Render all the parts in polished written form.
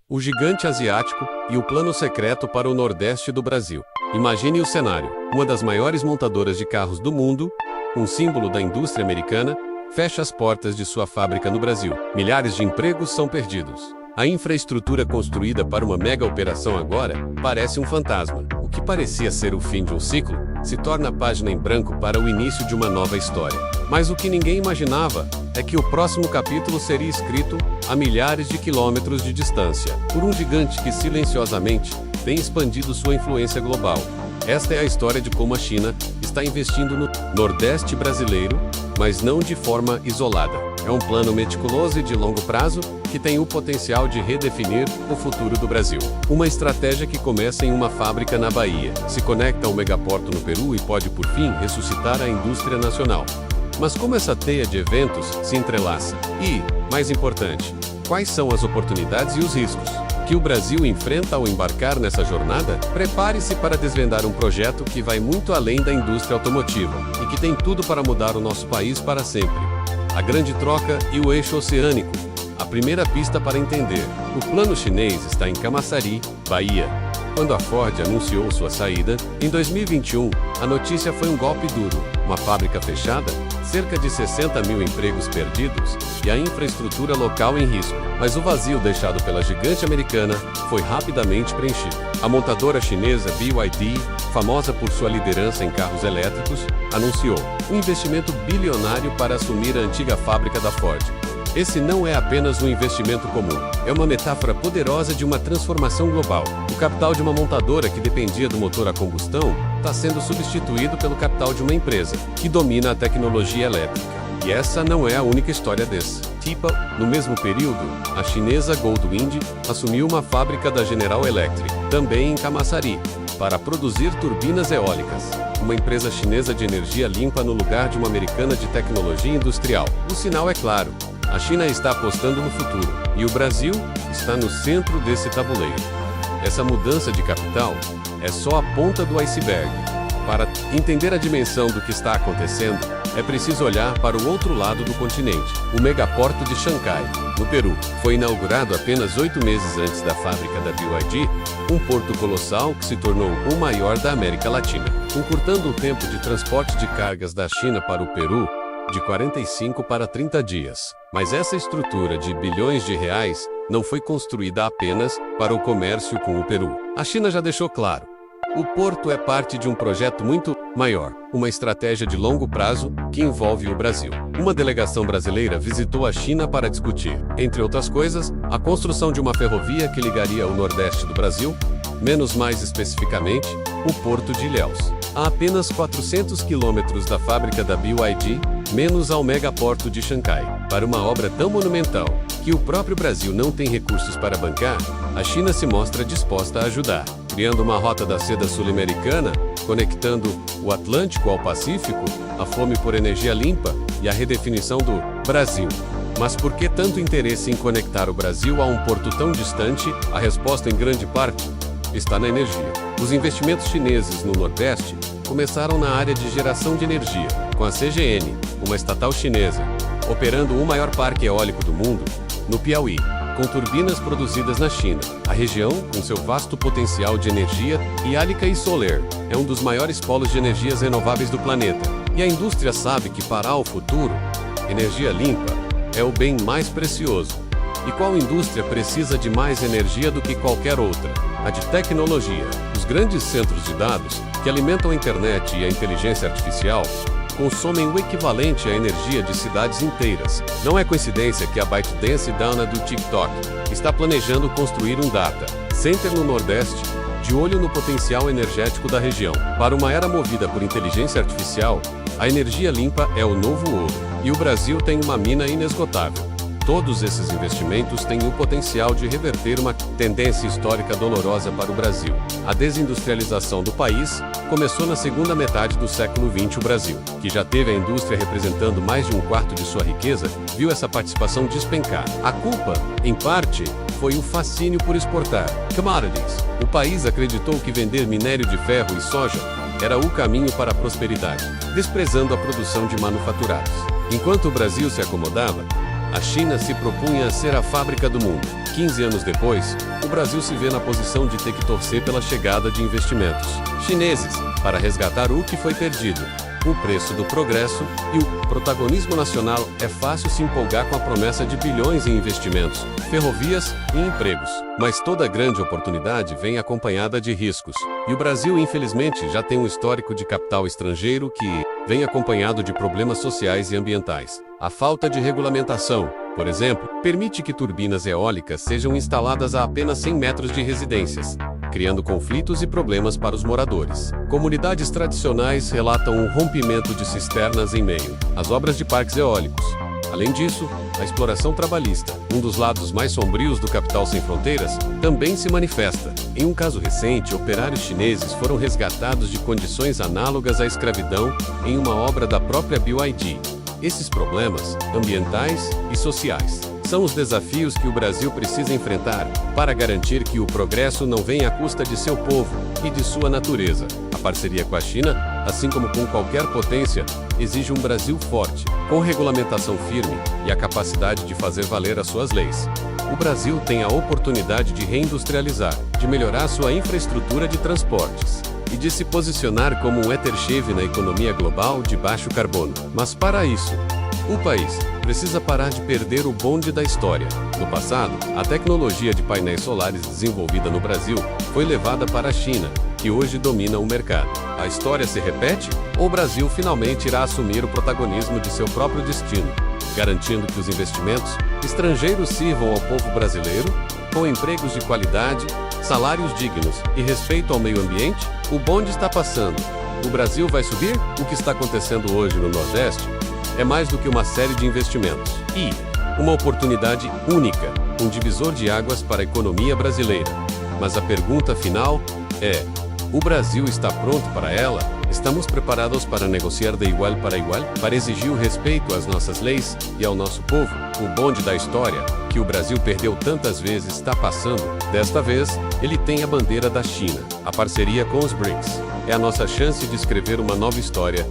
o gigante asiático e o plano secreto para o Nordeste do Brasil. Imagine o cenário: uma das maiores montadoras de carros do mundo, um símbolo da indústria americana, fecha as portas de sua fábrica no Brasil. Milhares de empregos são perdidos. A infraestrutura construída para uma mega operação agora parece um fantasma. O que parecia ser o fim de um ciclo se torna a página em branco para o início de uma nova história. Mas o que ninguém imaginava é que o próximo capítulo seria escrito a milhares de quilômetros de distância, por um gigante que silenciosamente tem expandido sua influência global. Esta é a história de como a China está investindo no Nordeste brasileiro, mas não de forma isolada. É um plano meticuloso e de longo prazo que tem o potencial de redefinir o futuro do Brasil. Uma estratégia que começa em uma fábrica na Bahia, se conecta ao megaporto no Peru e pode, por fim, ressuscitar a indústria nacional. Mas como essa teia de eventos se entrelaça? E, mais importante, quais são as oportunidades e os riscos que o Brasil enfrenta ao embarcar nessa jornada? Prepare-se para desvendar um projeto que vai muito além da indústria automotiva e que tem tudo para mudar o nosso país para sempre. A grande troca e o eixo oceânico. A primeira pista para entender. O plano chinês está em Camaçari, Bahia. Quando a Ford anunciou sua saída, em 2021, a notícia foi um golpe duro. Uma fábrica fechada, cerca de 60 mil empregos perdidos e a infraestrutura local em risco. Mas o vazio deixado pela gigante americana foi rapidamente preenchido. A montadora chinesa BYD, famosa por sua liderança em carros elétricos, anunciou um investimento bilionário para assumir a antiga fábrica da Ford. Esse não é apenas um investimento comum, é uma metáfora poderosa de uma transformação global. O capital de uma montadora que dependia do motor a combustão está sendo substituído pelo capital de uma empresa que domina a tecnologia elétrica. E essa não é a única história desse tipo. No mesmo período, a chinesa Goldwind assumiu uma fábrica da General Electric, também em Camaçari, para produzir turbinas eólicas. Uma empresa chinesa de energia limpa no lugar de uma americana de tecnologia industrial. O sinal é claro. A China está apostando no futuro, e o Brasil está no centro desse tabuleiro. Essa mudança de capital é só a ponta do iceberg. Para entender a dimensão do que está acontecendo, é preciso olhar para o outro lado do continente. O megaporto de Xangai, no Peru, foi inaugurado apenas 8 meses antes da fábrica da BYD, um porto colossal que se tornou o maior da América Latina, encurtando o tempo de transporte de cargas da China para o Peru de 45 para 30 dias. Mas essa estrutura de bilhões de reais não foi construída apenas para o comércio com o Peru. A China já deixou claro. O porto é parte de um projeto muito maior, uma estratégia de longo prazo que envolve o Brasil. Uma delegação brasileira visitou a China para discutir, entre outras coisas, a construção de uma ferrovia que ligaria o Nordeste do Brasil, mais especificamente, o Porto de Ilhéus. A apenas 400 quilômetros da fábrica da BYD, menos ao megaporto de Xangai. Para uma obra tão monumental, que o próprio Brasil não tem recursos para bancar, a China se mostra disposta a ajudar, criando uma rota da seda sul-americana, conectando o Atlântico ao Pacífico, a fome por energia limpa e a redefinição do Brasil. Mas por que tanto interesse em conectar o Brasil a um porto tão distante? A resposta, em grande parte, está na energia. Os investimentos chineses no Nordeste começaram na área de geração de energia, com a CGN, uma estatal chinesa, operando o maior parque eólico do mundo, no Piauí, com turbinas produzidas na China. A região, com seu vasto potencial de energia eólica e solar, é um dos maiores polos de energias renováveis do planeta. E a indústria sabe que para o futuro, energia limpa é o bem mais precioso. E qual indústria precisa de mais energia do que qualquer outra? A de tecnologia. Os grandes centros de dados, que alimentam a internet e a inteligência artificial, consomem o equivalente à energia de cidades inteiras. Não é coincidência que a ByteDance, dona do TikTok, está planejando construir um data center no Nordeste, de olho no potencial energético da região. Para uma era movida por inteligência artificial, a energia limpa é o novo ouro. E o Brasil tem uma mina inesgotável. Todos esses investimentos têm o potencial de reverter uma tendência histórica dolorosa para o Brasil. A desindustrialização do país começou na segunda metade do século XX. O Brasil, que já teve a indústria representando mais de um quarto de sua riqueza, viu essa participação despencar. A culpa, em parte, foi o fascínio por exportar commodities. O país acreditou que vender minério de ferro e soja era o caminho para a prosperidade, desprezando a produção de manufaturados. Enquanto o Brasil se acomodava, a China se propunha a ser a fábrica do mundo. 15 anos depois, o Brasil se vê na posição de ter que torcer pela chegada de investimentos chineses para resgatar o que foi perdido. O preço do progresso e o protagonismo nacional. É fácil se empolgar com a promessa de bilhões em investimentos, ferrovias e empregos. Mas toda grande oportunidade vem acompanhada de riscos. E o Brasil, infelizmente, já tem um histórico de capital estrangeiro que vem acompanhado de problemas sociais e ambientais. A falta de regulamentação, por exemplo, permite que turbinas eólicas sejam instaladas a apenas 100 metros de residências, criando conflitos e problemas para os moradores. Comunidades tradicionais relatam um rompimento de cisternas em meio às obras de parques eólicos. Além disso, a exploração trabalhista, um dos lados mais sombrios do capital sem fronteiras, também se manifesta. Em um caso recente, operários chineses foram resgatados de condições análogas à escravidão em uma obra da própria BYD. Esses problemas, ambientais e sociais, são os desafios que o Brasil precisa enfrentar para garantir que o progresso não venha à custa de seu povo e de sua natureza. A parceria com a China, assim como com qualquer potência, exige um Brasil forte, com regulamentação firme e a capacidade de fazer valer as suas leis. O Brasil tem a oportunidade de reindustrializar, de melhorar sua infraestrutura de transportes e de se posicionar como um éter-cheve na economia global de baixo carbono. Mas para isso, o país precisa parar de perder o bonde da história. No passado, a tecnologia de painéis solares desenvolvida no Brasil foi levada para a China, que hoje domina o mercado. A história se repete? Ou o Brasil finalmente irá assumir o protagonismo de seu próprio destino, garantindo que os investimentos estrangeiros sirvam ao povo brasileiro, com empregos de qualidade, salários dignos e respeito ao meio ambiente? O bonde está passando. O Brasil vai subir? O que está acontecendo hoje no Nordeste é mais do que uma série de investimentos e uma oportunidade única, um divisor de águas para a economia brasileira. Mas a pergunta final é: o Brasil está pronto para ela? Estamos preparados para negociar de igual para igual, para exigir o respeito às nossas leis e ao nosso povo? O bonde da história, que o Brasil perdeu tantas vezes, está passando. Desta vez, ele tem a bandeira da China. A parceria com os BRICS é a nossa chance de escrever uma nova história,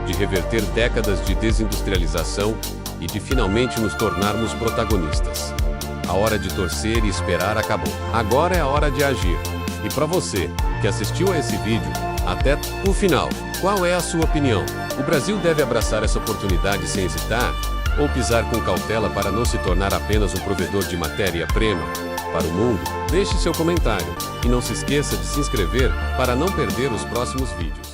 de reverter décadas de desindustrialização e de finalmente nos tornarmos protagonistas. A hora de torcer e esperar acabou. Agora é a hora de agir. E para você, que assistiu a esse vídeo até o final, qual é a sua opinião? O Brasil deve abraçar essa oportunidade sem hesitar? Ou pisar com cautela para não se tornar apenas um provedor de matéria-prima para o mundo? Deixe seu comentário e não se esqueça de se inscrever para não perder os próximos vídeos.